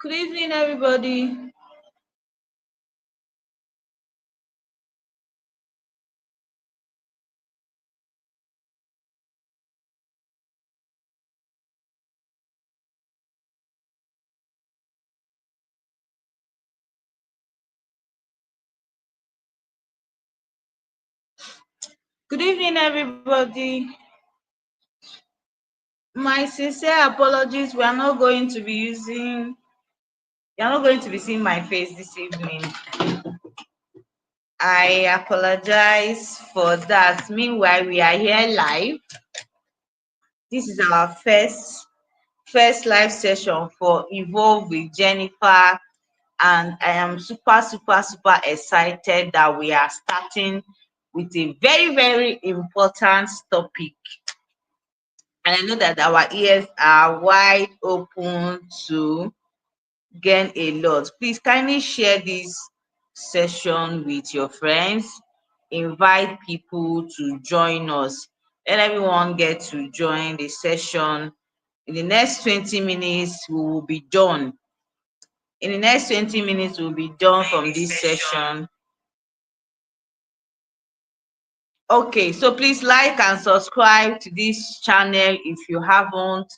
Good evening, everybody. Good evening, everybody. My sincere apologies. You're not going to be seeing my face this evening. I apologize for that. Meanwhile, we are here live. This is our first live session for Evolve with Jennifer, and I am super excited that we are starting with a very important topic. And I know that our ears are wide open to gain a lot. Please kindly share this session with your friends. Invite people to join us. Let everyone get to join the session. In the next 20 minutes, we will be done. In the next 20 minutes, we'll be done from this session. Okay, so please like and subscribe to this channel if you haven't.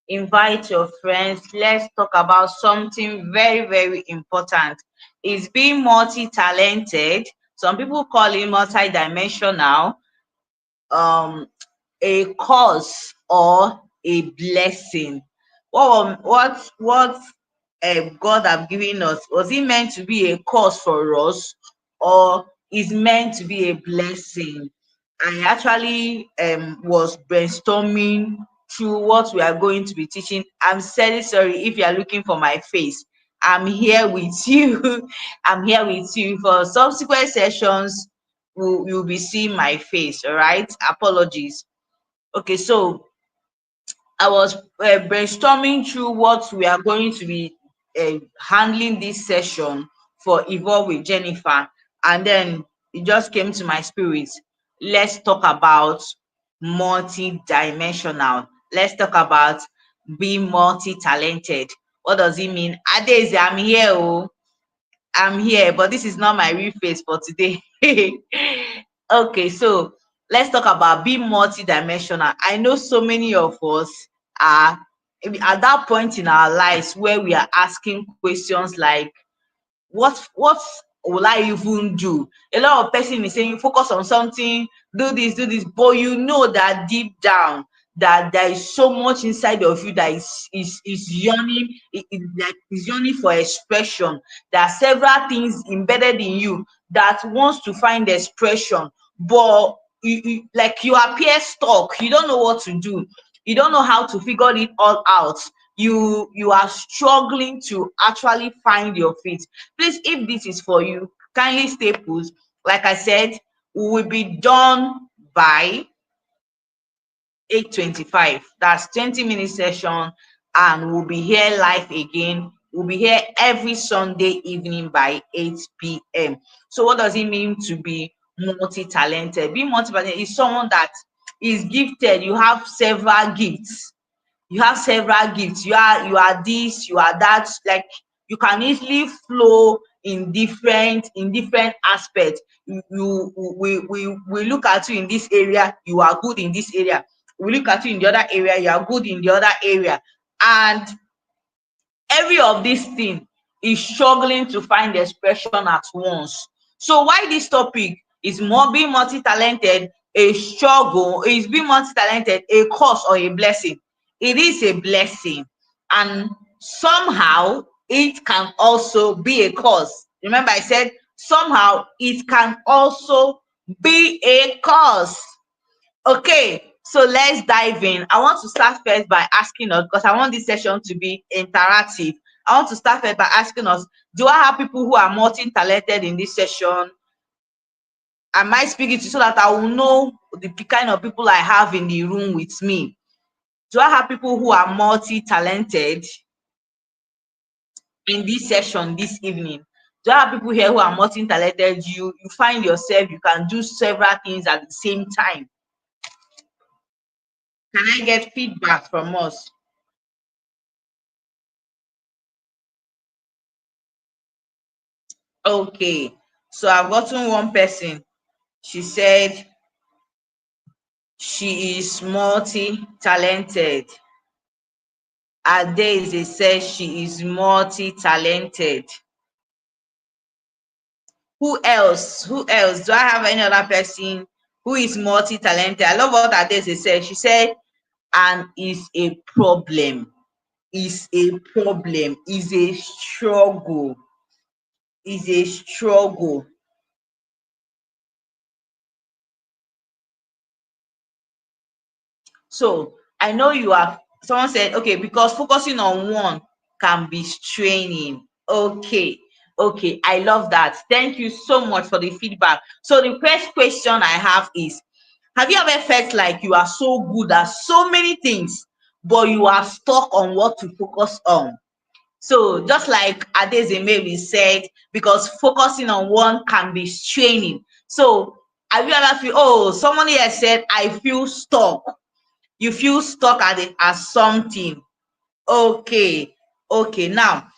Invite your friends. Let's talk about something very important. Is being multi-talented. Some people call it multi-dimensional, a cause or a blessing. What God have given us, was it meant to be a cause for us, or is meant to be a blessing? I actually was brainstorming through what we are going to be teaching. I'm very sorry if you are looking for my face. I'm here with you. I'm here with you. For subsequent sessions, you'll be seeing my face. All right. Apologies. Okay, so I was brainstorming through what we are going to be handling this session for Evolve with Jennifer, and then it just came to my spirit. Let's talk about multi-dimensional. Let's talk about being multi-talented. What does it mean? Adeze, I'm here. Oh, I'm here, but this is not my real face for today. Okay, so let's talk about being multidimensional. I know so many of us are at that point in our lives where we are asking questions like, what will I even do? A lot of person is saying focus on something, do this, but you know that deep down that there is so much inside of you that is yearning, like is yearning for expression. There are several things embedded in you that wants to find expression, but like you appear stuck. You don't know what to do. You don't know how to figure it all out. You are struggling to actually find your feet. Please, if this is for you, kindly stay put. Like I said, we will be done by 8:25. That's 20-minute session, and we'll be here live again. We'll be here every Sunday evening by 8 p.m. So what does it mean to be multi-talented? Being multi-talented is someone that is gifted. You have several gifts. You are this, you are that. Like, you can easily flow in different aspects. We look at you in this area, you are good in this area. We look at you in the other area, you are good in the other area. And every of these things is struggling to find expression at once. So why this topic is more being multi-talented a struggle? Is being multi-talented a curse or a blessing? It is a blessing, and somehow it can also be a curse. Remember, I said somehow it can also be a curse. Okay, so let's dive in. I want to start first by asking us, because I want this session to be interactive. I want to start first by asking us, do I have people who are multi-talented in this session? Am I speaking to, so that I will know the kind of people I have in the room with me? Do I have people who are multi-talented in this session this evening? Do I have people here who are multi-talented? You find yourself, you can do several things at the same time. Can I get feedback from us? Okay, so I've gotten one person. She said she is multi-talented. Adaeze says she is multi-talented. Who else? Who else? Do I have any other person who is multi-talented? I love what Adaeze said. She said, and is a problem. Is a problem. Is a struggle. Is a struggle. So I know you have, someone said, okay, because focusing on one can be straining. Okay, okay, I love that. Thank you so much for the feedback. So the first question I have is, have you ever felt like you are so good at so many things, but you are stuck on what to focus on? So just like Adezime said, because focusing on one can be straining. So have you ever feel, oh, someone here said, I feel stuck. You feel stuck at it as something. Okay, okay. Now,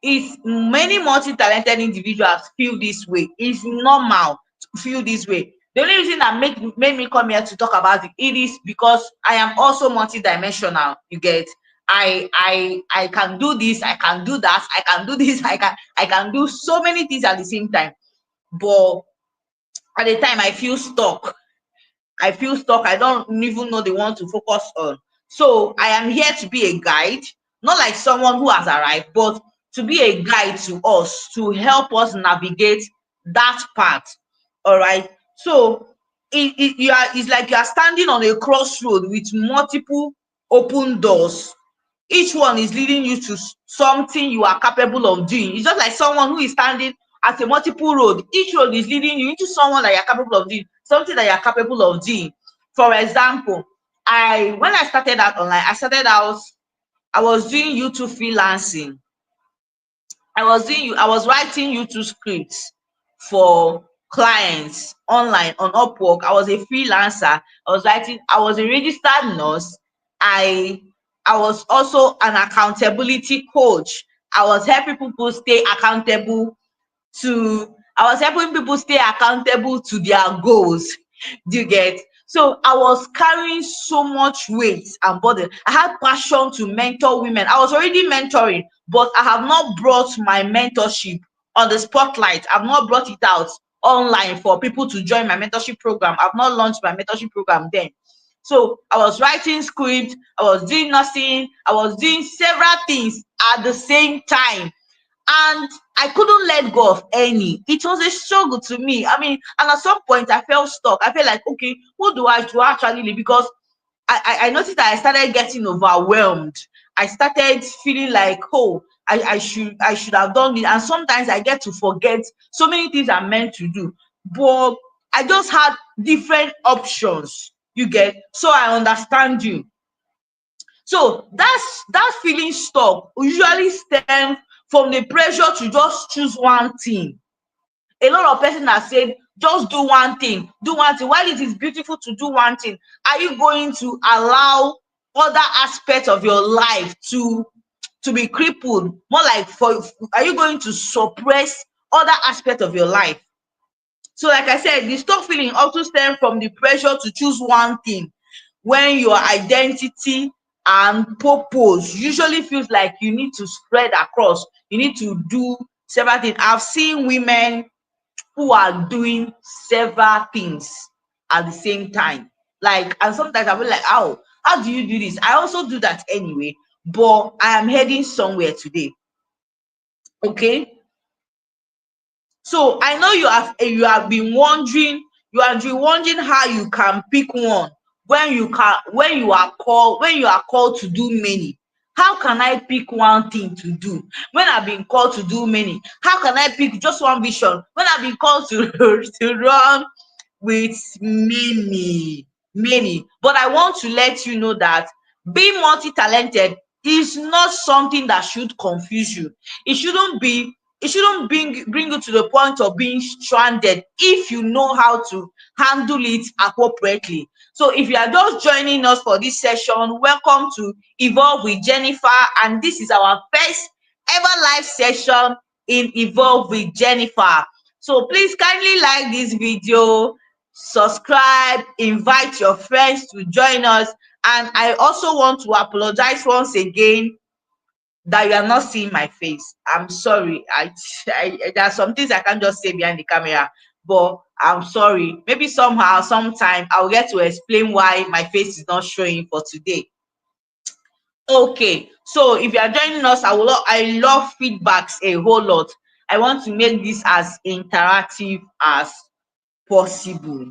if many multi-talented individuals feel this way, it's normal to feel this way. The only reason that made me come here to talk about it is because I am also multi-dimensional. You get, I can do this, I can do that, I can do this, I can do so many things at the same time. But at the time I feel stuck. I feel stuck. I don't even know the one to focus on. So I am here to be a guide, not like someone who has arrived, but to be a guide to us, to help us navigate that path. All right. So it's like you are standing on a crossroad with multiple open doors. Each one is leading you to something you are capable of doing. It's just like someone who is standing at a multiple road. Each road is leading you into someone that you're capable of doing, something that you're capable of doing. For example, when I started out online, I was doing YouTube freelancing. I was writing YouTube scripts for clients online on Upwork. I was a freelancer. I was a registered nurse. I I was also an accountability coach. I was helping people stay accountable I was helping people stay accountable to their goals. Do you get? So I was carrying so much weight and burden. I had passion to mentor women. I was already mentoring, but I have not brought my mentorship on the spotlight. I've not brought it out online for people to join my mentorship program. I've not launched my mentorship program then. So I was writing scripts, I was doing nothing, I was doing several things at the same time, and I couldn't let go of any. It was a struggle to me. I mean, and at some point I felt stuck. I felt like, okay, who do I to actually leave? Because I noticed that I started getting overwhelmed. I started feeling like, oh, I should have done it. And sometimes I get to forget so many things I'm meant to do. But I just had different options. You get? So I understand you. So that feeling stuck usually stems from the pressure to just choose one thing. A lot of person have said, just do one thing, do one thing. While it is beautiful to do one thing, are you going to allow other aspects of your life to be crippled? More like, are you going to suppress other aspects of your life? So like I said, the stuck feeling also stems from the pressure to choose one thing, when your identity and purpose usually feels like you need to spread across, you need to do several things. I've seen women who are doing several things at the same time. Like, and sometimes I'll be like, how do you do this? I also do that anyway, but I am heading somewhere today. Okay. So I know you have been wondering how you can pick one when you are called to do many. How can I pick one thing to do when I've been called to do many? How can I pick just one vision when I've been called to to run with many? But I want to let you know that being multi-talented is not something that should confuse you. It shouldn't be it shouldn't bring you to the point of being stranded if you know how to handle it appropriately. So if you are just joining us for this session, welcome to Evolve with Jennifer, and this is our first ever live session in Evolve with Jennifer. So please kindly like this video, subscribe, invite your friends to join us. And I also want to apologize once again that you are not seeing my face. I'm sorry. There are some things I can't just say behind the camera, but I'm sorry. Maybe somehow, sometime, I'll get to explain why my face is not showing for today. Okay, so if you are joining us, I love feedbacks a whole lot. I want to make this as interactive as possible.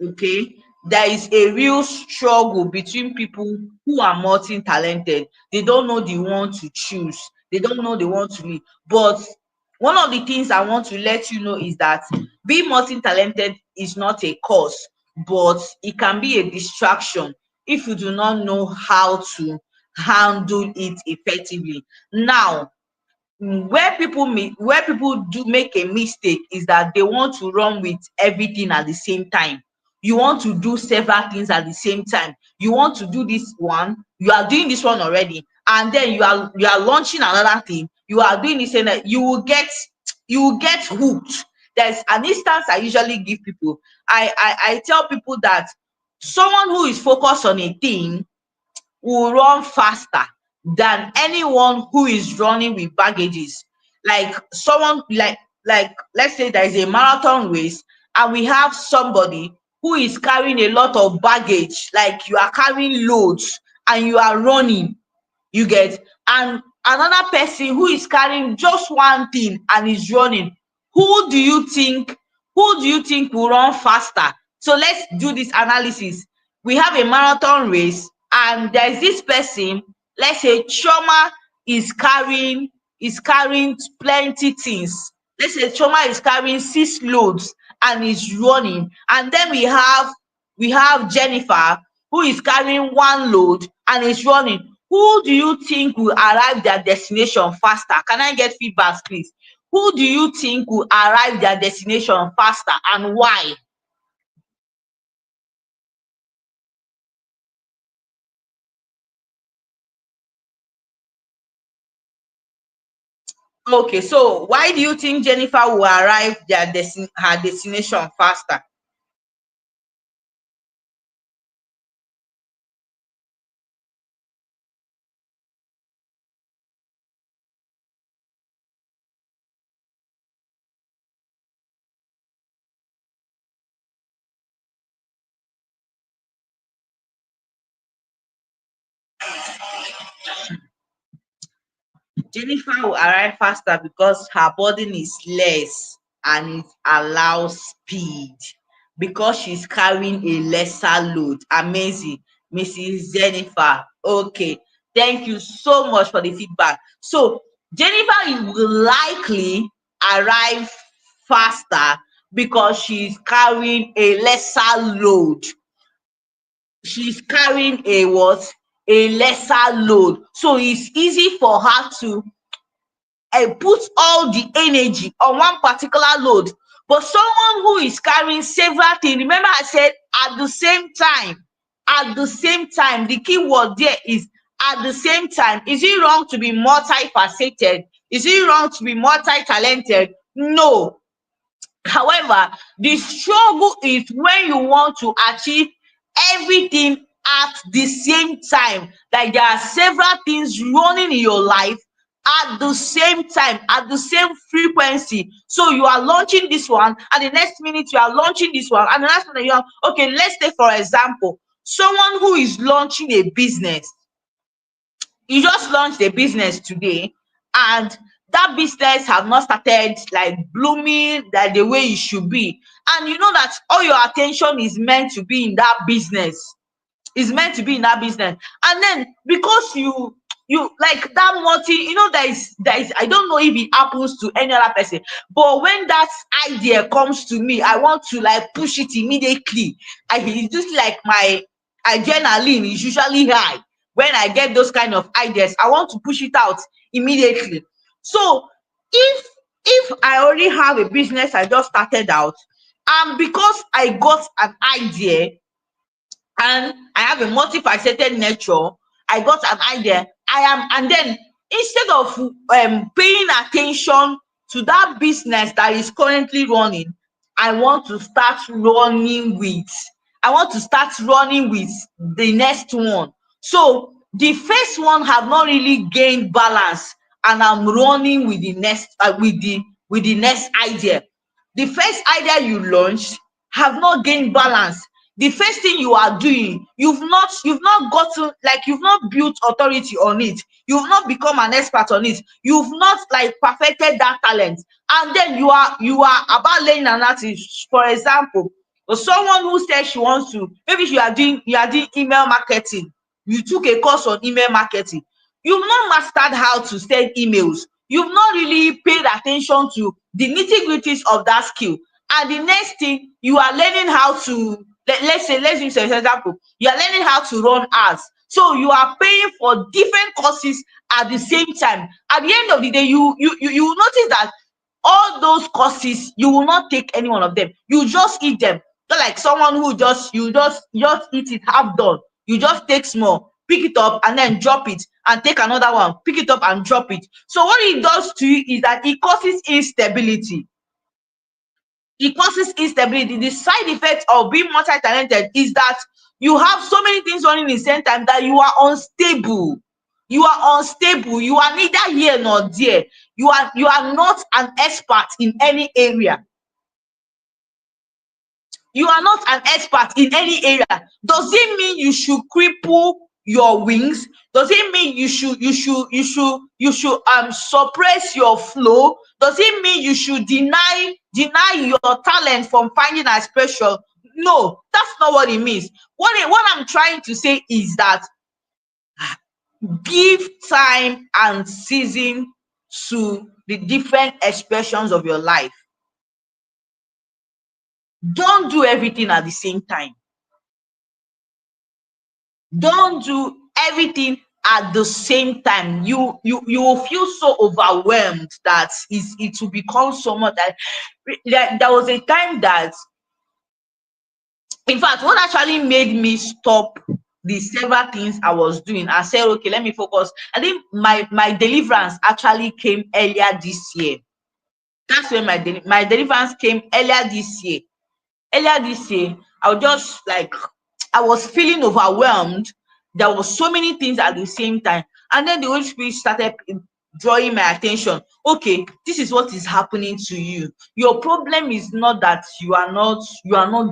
Okay, there is a real struggle between people who are multi-talented. They don't know the one to choose, they don't know the one to lead. But one of the things I want to let you know is that being multi-talented is not a cause, but it can be a distraction if you do not know how to handle it effectively. Now, where people do make a mistake is that they want to run with everything at the same time. You want to do several things at the same time. You want to do this one, you are doing this one already, and then you are launching another thing, you are doing this, and you will get hooked. There's an instance I usually give people. I tell people that someone who is focused on a thing will run faster than anyone who is running with baggages. Like someone like let's say there is a marathon race and we have somebody who is carrying a lot of baggage, like you are carrying loads and you are running, you get, and another person who is carrying just one thing and is running. Who do you think will run faster? So let's do this analysis. We have a marathon race and there's this person, let's say Chioma is carrying plenty things. Let's say Chioma is carrying 6 loads and is running, and then we have Jennifer who is carrying 1 load and is running. Who do you think will arrive their destination faster? Can I get feedback, please? Who do you think will arrive their destination faster and why? Okay, so why do you think Jennifer will arrive her destination faster? Jennifer will arrive faster because her burden is less and it allows speed because she's carrying a lesser load. Amazing, Mrs. Jennifer. Okay, thank you so much for the feedback. So, Jennifer will likely arrive faster because she's carrying a lesser load. She's carrying a what? A lesser load. So it's easy for her to put all the energy on one particular load. But someone who is carrying several things, remember I said at the same time, the key word there is at the same time. Is it wrong to be multifaceted? Is it wrong to be multi-talented? No. However, the struggle is when you want to achieve everything at the same time. Like there are several things running in your life at the same time, at the same frequency. So you are launching this one, and the next minute you are launching this one, and the next minute you are okay. Let's take for example someone who is launching a business. You just launched a business today and that business have not started like blooming like the way it should be, and you know that all your attention is meant to be in that business, and then because you like that multi, there is I don't know if it happens to any other person, but when that idea comes to me, I want to like push it immediately. It's just like my adrenaline is usually high when I get those kind of ideas. I want to push it out immediately. So if I already have a business I just started out, and because I got an idea and I have a multifaceted nature, I got an idea. And then instead of paying attention to that business that is currently running, I want to start running with the next one. So the first one have not really gained balance, and I'm running with the next next idea. The first idea you launched have not gained balance. The first thing you are doing, you've not gotten, like, you've not built authority on it, you've not become an expert on it, you've not like perfected that talent, and then you are about learning another thing. For example, someone who says she wants to, maybe you are doing email marketing, you took a course on email marketing, you've not mastered how to send emails, you've not really paid attention to the nitty-gritties of that skill, and the next thing you are learning how to, let's use an example, you are learning how to run ads, so you are paying for different courses at the same time. At the end of the day, you will notice that all those courses, you will not take any one of them, you just eat them. Not like someone who just eat it half done, you just take small, pick it up and then drop it, and take another one, pick it up and drop it. So what it does to you is that it causes instability. The side effect of being multi-talented is that you have so many things running in the same time that you are unstable. You are neither here nor there. You are not an expert in any area. You are not an expert in any area. Does it mean you should cripple your wings? Does it mean you should suppress your flow? Does it mean you should deny your talent from finding expression? No, that's not what it means. What I'm trying to say is that give time and season to the different expressions of your life. Don't do everything at the same time. Don't do everything at the same time. You will feel so overwhelmed that it will become so much that there was a time that, in fact, what actually made me stop the several things I was doing and said, okay, let me focus. I think my deliverance actually came earlier this year. That's when my deliverance came earlier this year. I was just like, I was feeling overwhelmed. There was so many things at the same time, and then the Holy Spirit started drawing my attention. Okay, this is what is happening to you. Your problem is not that you are not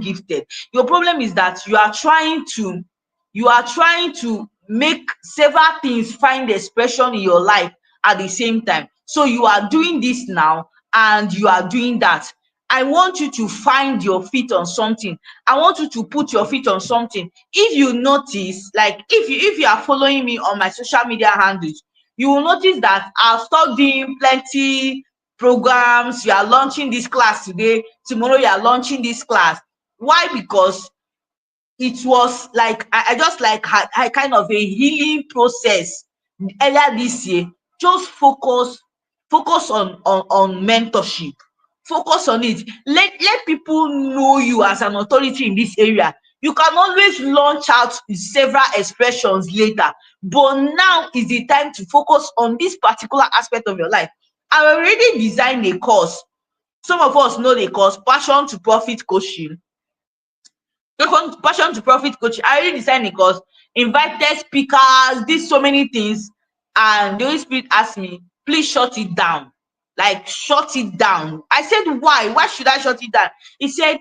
gifted. Your problem is that you are trying to make several things find expression in your life at the same time. So you are doing this now and you are doing that. I want you to find your feet on something. I want you to put your feet on something. If you notice, like, if you are following me on my social media handles, you will notice that I've stopped doing plenty programs. You are launching this class today, tomorrow you are launching this class. Why? Because it was like I just like had kind of a healing process earlier this year. Just focus on mentorship. Focus on it. Let people know you as an authority in this area. You can always launch out several expressions later, but now is the time to focus on this particular aspect of your life. I already designed a course. Some of us know the course, Passion to Profit Coaching. Passion to Profit Coaching. I already designed a course, invited speakers, did so many things, and the Holy Spirit asked me, please shut it down. Like, shut it down. I said, why? Why should I shut it down? He said,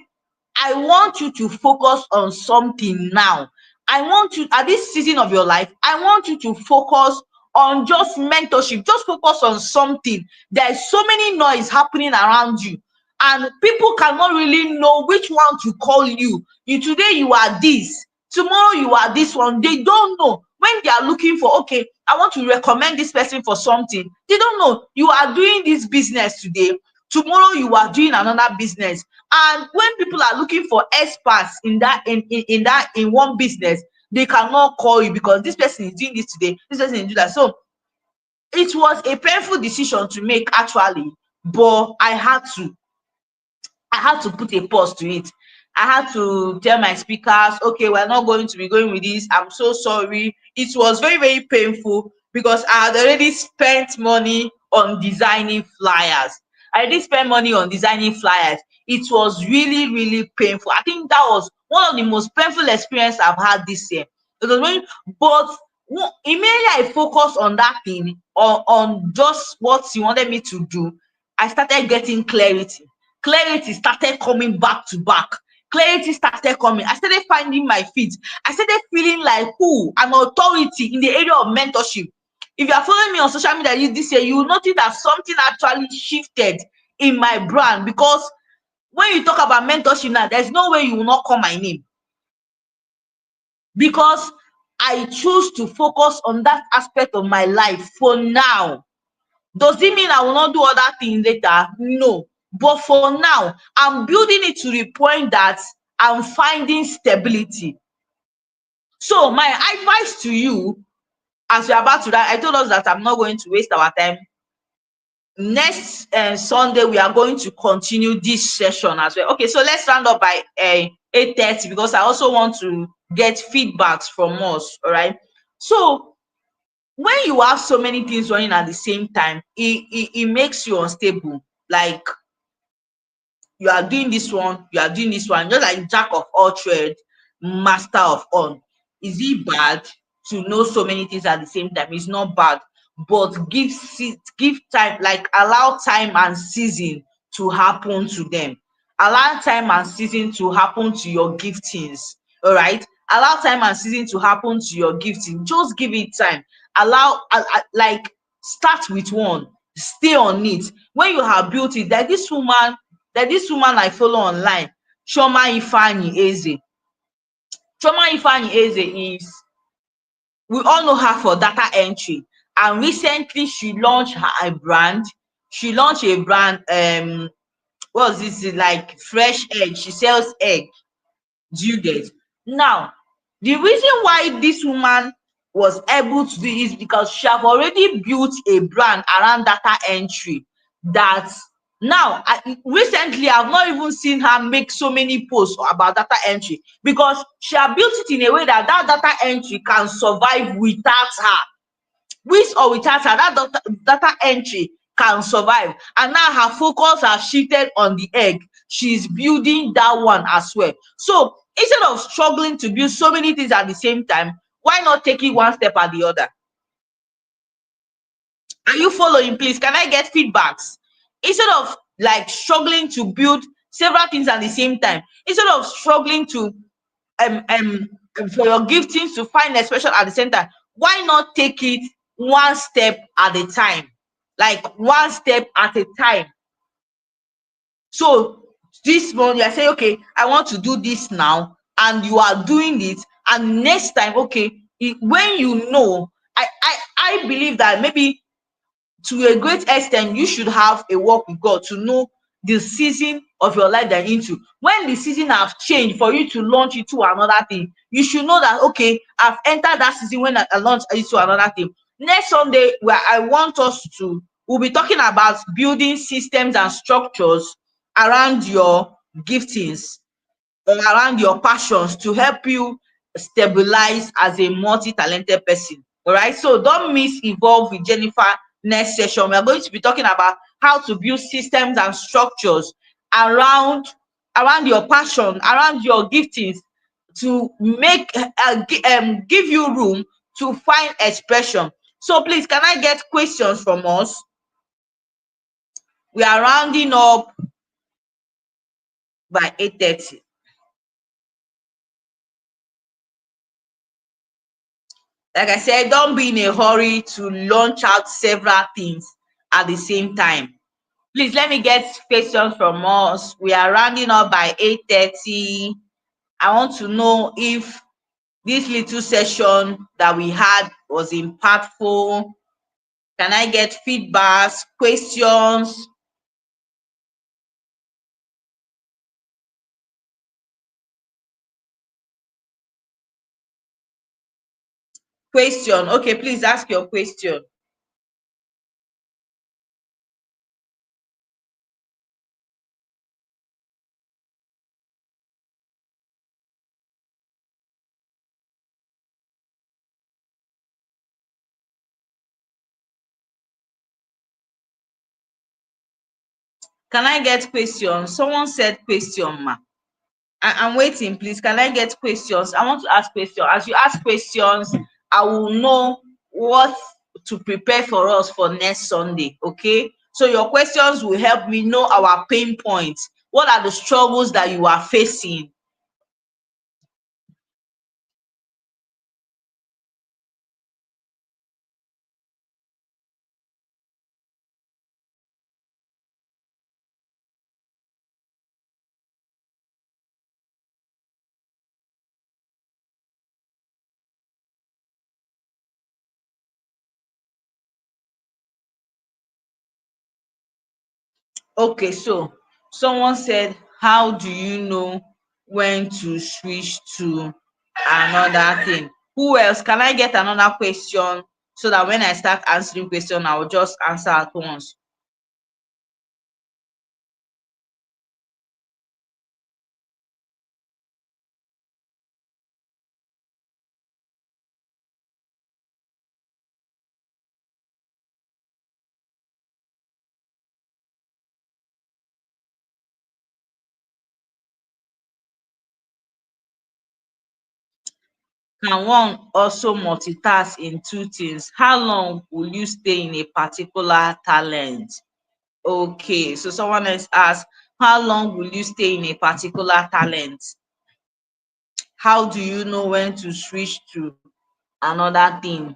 I want you to focus on something now. I want you, at this season of your life, I want you to focus on just mentorship. Just focus on something. There's so many noise happening around you, and people cannot really know which one to call you. Today you are this, tomorrow you are this one. They don't know. When they are looking for, okay, I want to recommend this person for something, they don't know. You are doing this business today, tomorrow you are doing another business. And when people are looking for experts in one business, they cannot call you because this person is doing this today, this person is doing that. So it was a painful decision to make, actually, but I had to put a pause to it. I had to tell my speakers, okay, we're not going to be going with this. I'm so sorry. It was very, very painful. because I had already spent money on designing flyers. I did spend money on designing flyers. It was really, really painful. I think that was one of the most painful experience I've had this year. It was very, but immediately I focused on that thing, on just what he wanted me to do. I started getting clarity. Clarity started coming back to back. Clarity started coming. I started finding my feet. I started feeling like who an authority in the area of mentorship. If you are following me on social media this year, you will notice that something actually shifted in my brand, because when you talk about mentorship now, there's no way you will not call my name, because I choose to focus on that aspect of my life for now. Does it mean I will not do other things later? No. But for now, I'm building it to the point that I'm finding stability. So my advice to you, as we're about to that, I told us that I'm not going to waste our time. Next Sunday, we are going to continue this session as well. Okay, so let's round up by 8:30, because I also want to get feedbacks from us. All right. So when you have so many things running at the same time, it makes you unstable. Like, you are doing this one, you are doing this one, just like jack of all trade, master of all. Is it bad to know so many things at the same time? It's not bad, but give time, like allow time and season to happen to them. Allow time and season to happen to your giftings. All right, allow time and season to happen to your gifting. Just give it time. Like, start with one, stay on it. When you have built it, like this woman I follow online, Chioma Ifeanyi Eze. Chioma Ifeanyi Eze is, we all know her for data entry, and recently she launched her brand. She launched a brand, what was this, like fresh egg. She sells egg. Do you get? Now, the reason why this woman was able to do it is because she have already built a brand around data entry, that now recently I've not even seen her make so many posts about data entry, because she have built it in a way that that data entry can survive without her. With or without her, that data entry can survive. And now her focus has shifted on the egg. She's building that one as well. So instead of struggling to build so many things at the same time, why not take it one step at the other? Are you following? Please, can I get feedbacks? Instead of like struggling to build several things at the same time, instead of struggling to um um for your giftings to find expression at the same time, why not take it one step at a time? Like one step at a time. So this month you are saying, okay, I want to do this now, and you are doing it, and next time, okay, when you know, I believe that maybe to a great extent you should have a walk with God to know the season of your life that you're into. When the season have changed for you to launch into another thing, you should know that, okay, I've entered that season when I launch into another thing. Next Sunday, where I want us to, we'll be talking about building systems and structures around your giftings or around your passions to help you stabilize as a multi-talented person. All right, so don't miss Evolve with Jennifer next session. We are going to be talking about how to build systems and structures around your passion, around your giftings, to make give you room to find expression. So please, can I get questions from us? We are rounding up by 8:30. Like I said, don't be in a hurry to launch out several things at the same time. Please let me get questions from us. We are rounding up by 8:30. I want to know if this little session that we had was impactful. Can I get feedbacks, questions? Question. Okay, please ask your question. Can I get questions? Someone said question, ma. I'm waiting, please. Can I get questions? I want to ask questions. As you ask questions, I will know what to prepare for us for next Sunday. Okay. So your questions will help me know our pain points. What are the struggles that you are facing? Okay, so someone said, how do you know when to switch to another thing? Who else? Can I get another question so that when I start answering question, I will just answer at once? Can one also multitask in two things? How long will you stay in a particular talent? Okay, so someone else asked, how long will you stay in a particular talent? How do you know when to switch to another thing?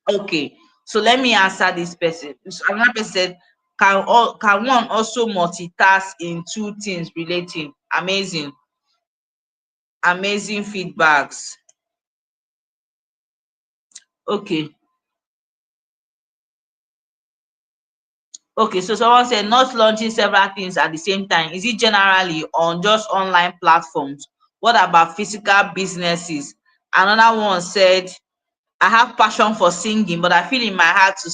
Okay, so let me answer this person. So another person said, can one also multitask in two things relating? Amazing, amazing feedbacks. Okay. Okay, so someone said not launching several things at the same time. Is it generally on just online platforms? What about physical businesses? Another one said, I have passion for singing, but I feel in my heart to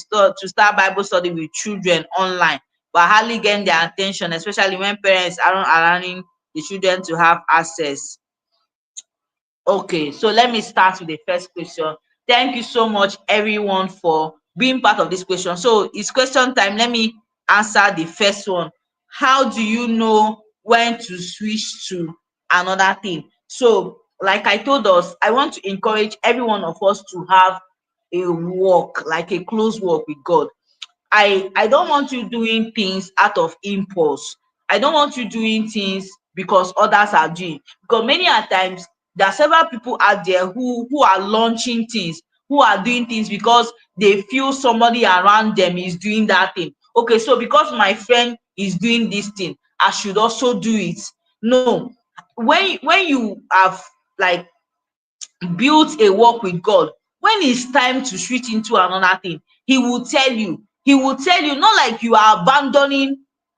start Bible study with children online, but I hardly get their attention, especially when parents aren't allowing the children to have access. Okay, so let me start with the first question. Thank you so much, everyone, for being part of this question. So it's question time. Let me answer the first one. How do you know when to switch to another thing? So, like I told us, I want to encourage every one of us to have a walk, like a close walk with God. I don't want you doing things out of impulse. I don't want you doing things because others are doing. Because many a times there are several people out there who are launching things, who are doing things because they feel somebody around them is doing that thing. Okay, so because my friend is doing this thing, I should also do it. No, when you have like built a walk with God, when it's time to switch into another thing, he will tell you. He will tell you, not like you are abandoning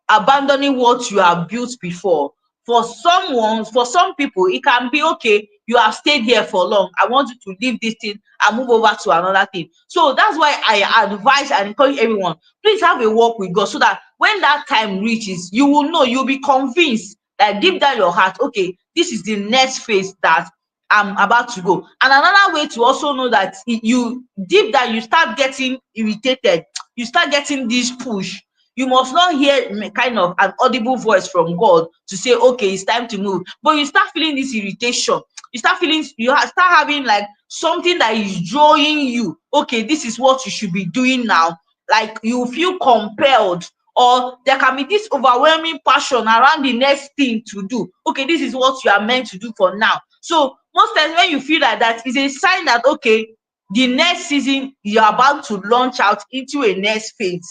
what you have built before. For some people, it can be okay, you have stayed here for long, I want you to leave this thing and move over to another thing. So that's why I advise and encourage everyone, please have a walk with God, so that when that time reaches, you will know, you'll be convinced that deep down your heart, okay, this is the next phase that I'm about to go. And another way to also know that you deep down, you start getting irritated, you start getting this push. You must not hear kind of an audible voice from God to say, okay, it's time to move. But you start feeling this irritation. You start feeling, start having like something that is drawing you. Okay, this is what you should be doing now. Like you feel compelled, or there can be this overwhelming passion around the next thing to do. Okay, this is what you are meant to do for now. So most times when you feel like that, it's a sign that okay, the next season you're about to launch out into a next phase.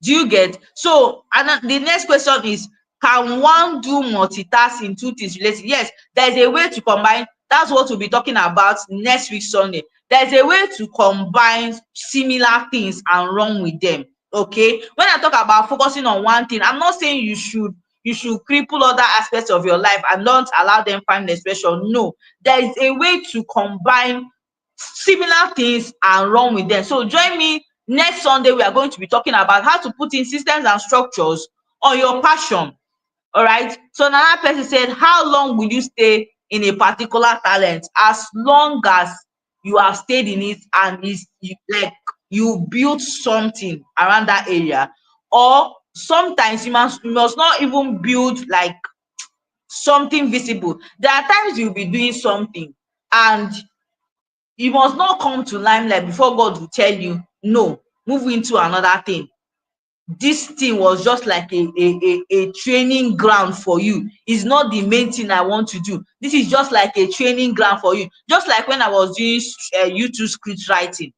Do you get? So, and the next question is, can one do multitask in two things related? Yes, there's a way to combine. That's what we'll be talking about next week Sunday. There's a way to combine similar things and run with them. Okay. When I talk about focusing on one thing, I'm not saying you should cripple other aspects of your life and don't allow them find expression. No, there is a way to combine similar things and run with them. So join me next Sunday. We are going to be talking about how to put in systems and structures on your passion. All right. So another person said, how long will you stay in a particular talent? As long as you have stayed in it and is like you build something around that area. Or sometimes you must not even build like something visible. There are times you'll be doing something and you must not come to limelight before God will tell you, no, move into another thing. This thing was just like a training ground for you. It's not the main thing I want to do. This is just like a training ground for you. Just like when I was doing YouTube script writing.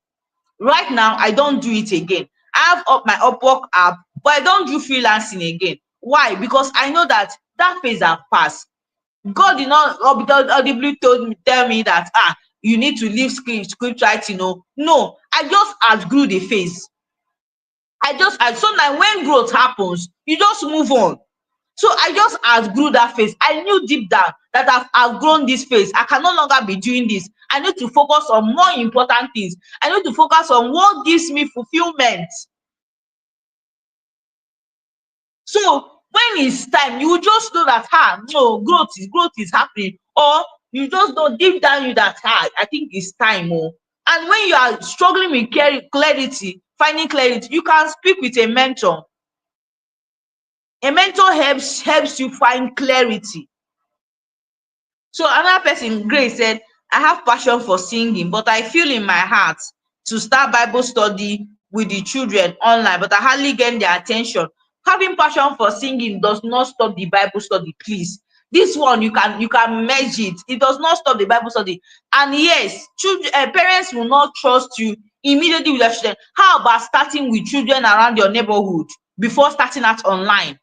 Right now, I don't do it again. I have up my Upwork app, but I don't do freelancing again. Why? Because I know that that phase have passed. God did not audibly tell me that you need to leave script writing. No, I just outgrew the phase. So now when growth happens, you just move on. So I just outgrew that phase. I knew deep down that I've outgrown this phase. I can no longer be doing this. I need to focus on more important things. I need to focus on what gives me fulfillment. So when it's time, you will just know that no, growth is happening. Or you just know deep down you that I think it's time. And when you are struggling with clarity, finding clarity, you can speak with a mentor. A mentor helps you find clarity. So another person, Grace, said, I have passion for singing, but I feel in my heart to start Bible study with the children online, but I hardly get their attention. Having passion for singing does not stop the Bible study, please. This one you can merge it. It does not stop the Bible study. And yes, parents will not trust you immediately with their children. How about starting with children around your neighborhood before starting out online?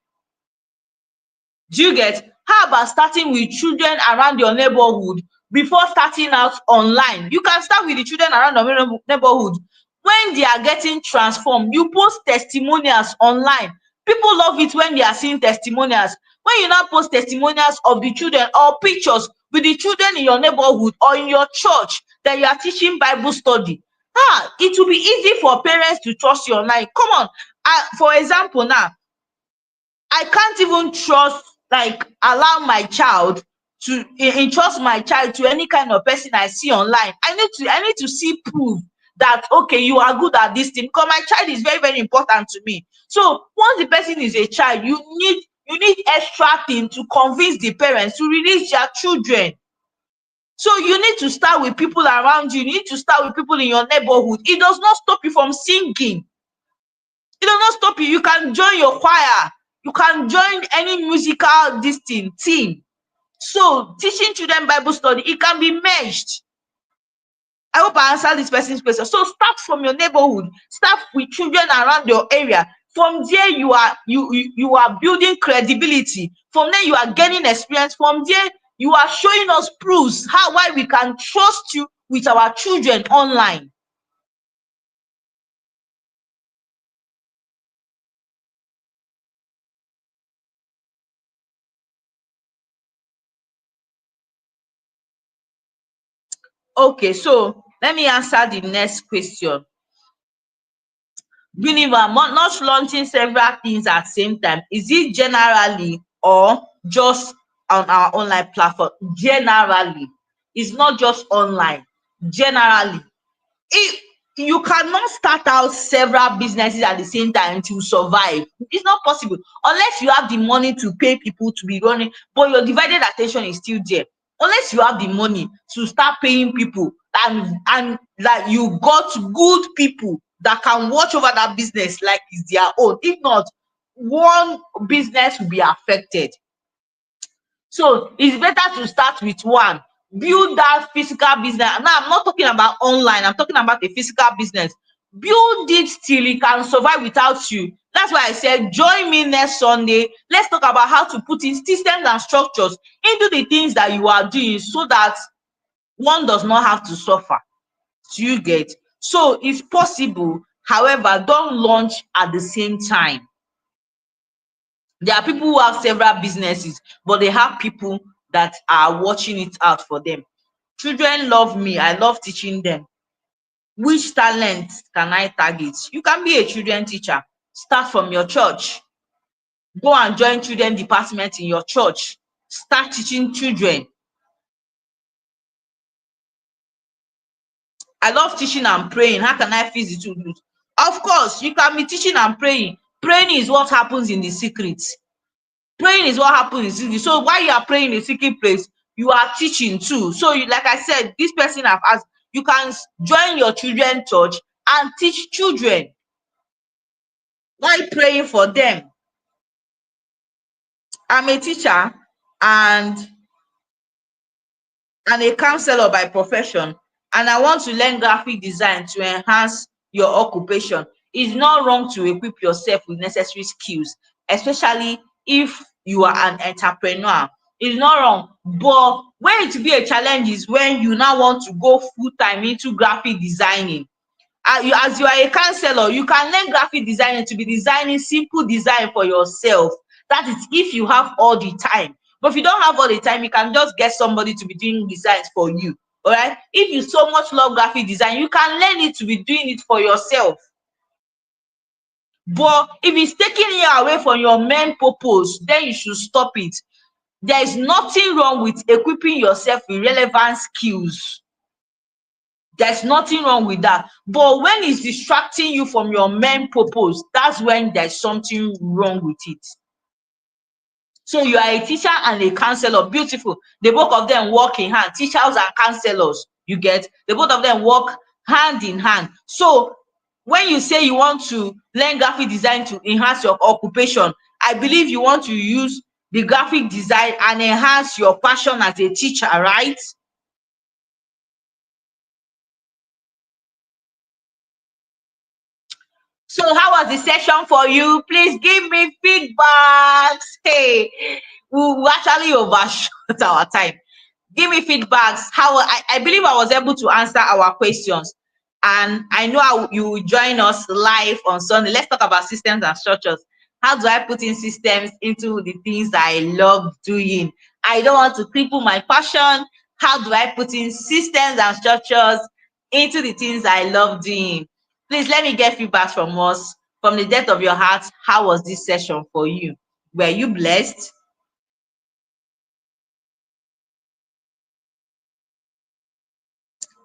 Do you get? How about starting with children around your neighborhood before starting out online? You can start with the children around your neighborhood. When they are getting transformed, you post testimonials online. People love it when they are seeing testimonials. When you now post testimonials of the children or pictures with the children in your neighborhood or in your church that you are teaching Bible study, it will be easy for parents to trust you online. Come on. For example now, I can't even allow my child to entrust my child to any kind of person I see online. I need to see proof that okay, you are good at this thing, because my child is very, very important to me. So once the person is a child, you need extra thing to convince the parents to release their children. So you need to start with people around you. You need to start with people in your neighborhood. It does not stop you from singing. It does not stop you. You can join your choir. You can join any musical team. So teaching children Bible study, it can be merged. I hope I answered this person's question. So start from your neighborhood. Start with children around your area. From there, you are building credibility. From there, you are gaining experience. From there, you are showing us proofs why we can trust you with our children online. Okay, so let me answer the next question. Univer, not launching several things at the same time, is it generally or just on our online platform? Generally. It's not just online. Generally. If you cannot start out several businesses at the same time to survive, it's not possible unless you have the money to pay people to be running, but your divided attention is still there. Unless you have the money to start paying people and like you got good people that can watch over that business like it's their own. If not, one business will be affected. So it's better to start with one, build that physical business. Now I'm not talking about online, I'm talking about a physical business. Build it till it can survive without you. That's why I said join me next Sunday. Let's talk about how to put in systems and structures into the things that you are doing so that one does not have to suffer. Do you get? So it's possible, however, don't launch at the same time. There are people who have several businesses, but they have people that are watching it out for them. Children love me. I love teaching them. Which talent can I target? You can be a children teacher. Start from your church. Go and join children department in your church. Start teaching children. I love teaching and praying. How can I fix the two? Of course, you can be teaching and praying. Praying is what happens in the secret. Praying is what happens in secret. So while you are praying in the secret place, you are teaching too. So you, like I said, this person have asked, you can join your children church and teach children while praying for them. I'm a teacher and a counselor by profession, and I want to learn graphic design to enhance your occupation. It's not wrong to equip yourself with necessary skills, especially if you are an entrepreneur. It's not wrong, but where it will be a challenge is when you now want to go full time into graphic designing. As you are a counselor, you can learn graphic designing to be designing simple design for yourself. That is if you have all the time. But if you don't have all the time, you can just get somebody to be doing designs for you. All right. If you so much love graphic design, you can learn it to be doing it for yourself. But if it's taking you away from your main purpose, then you should stop it. There is nothing wrong with equipping yourself with relevant skills. There's nothing wrong with that. But when it's distracting you from your main purpose, that's when there's something wrong with it. So you are a teacher and a counselor. Beautiful. The both of them work in hand. Teachers and counselors, you get? The both of them work hand in hand. So when you say you want to learn graphic design to enhance your occupation, I believe you want to use the graphic design and enhance your passion as a teacher, right? So how was the session for you? Please give me feedbacks. Hey, we actually overshot our time. Give me feedbacks. How I believe I was able to answer our questions. And I know you will join us live on Sunday. Let's talk about systems and structures. How do I put in systems into the things that I love doing? I don't want to cripple my passion. How do I put in systems and structures into the things I love doing? Please let me get feedback from us. From the depth of your heart, how was this session for you? Were you blessed?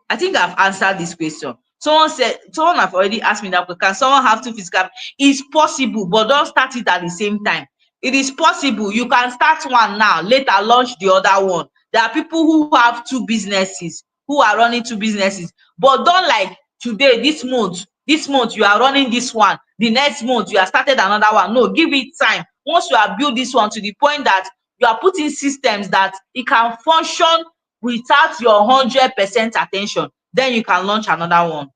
I think I've answered this question. Someone have already asked me that, can someone have two physical? It's possible, but don't start it at the same time. It is possible. You can start one now, later launch the other one. There are people who have two businesses, who are running two businesses, but don't like today, this month you are running this one, the next month you have started another one. No, give it time. Once you have built this one to the point that you are putting systems that it can function without your 100% attention, then you can launch another one.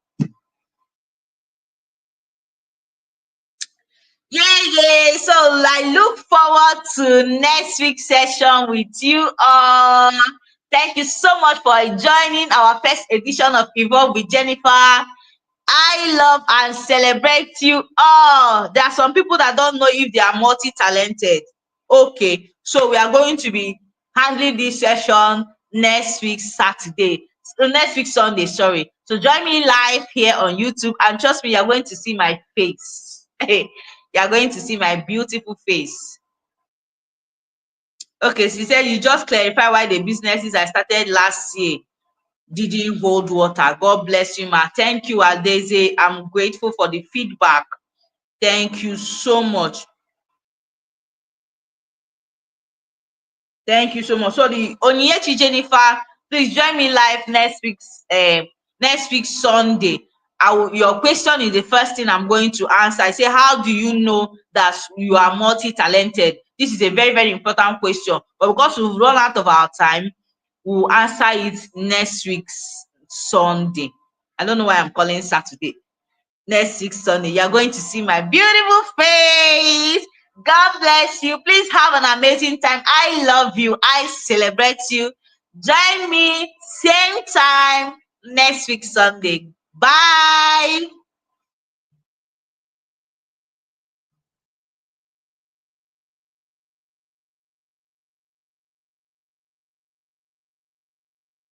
Yeah. So I look forward to next week's session with you all. Thank you so much for joining our first edition of Evolve with Jennifer. I love and celebrate you all. There are some people that don't know if they are multi-talented. Okay, so we are going to be handling this session next week Saturday. Next week Sunday, sorry. So join me live here on YouTube, and trust me, you're going to see my face. You're going to see my beautiful face. Okay, she said you just clarify why the businesses I started last year didn't hold water. God bless you, ma. Thank you, Adeze. I'm grateful for the feedback. Thank you so much. Thank you so much. So the Onyechi Jennifer, please join me live next week Sunday. Your question is the first thing I'm going to answer. I say, how do you know that you are multi-talented? This is a very, very important question. But because we've run out of our time, we'll answer it next week Sunday. I don't know why I'm calling Saturday. Next week Sunday, you're going to see my beautiful face. God bless you. Please have an amazing time. I love you. I celebrate you. Join me same time next week Sunday. Bye.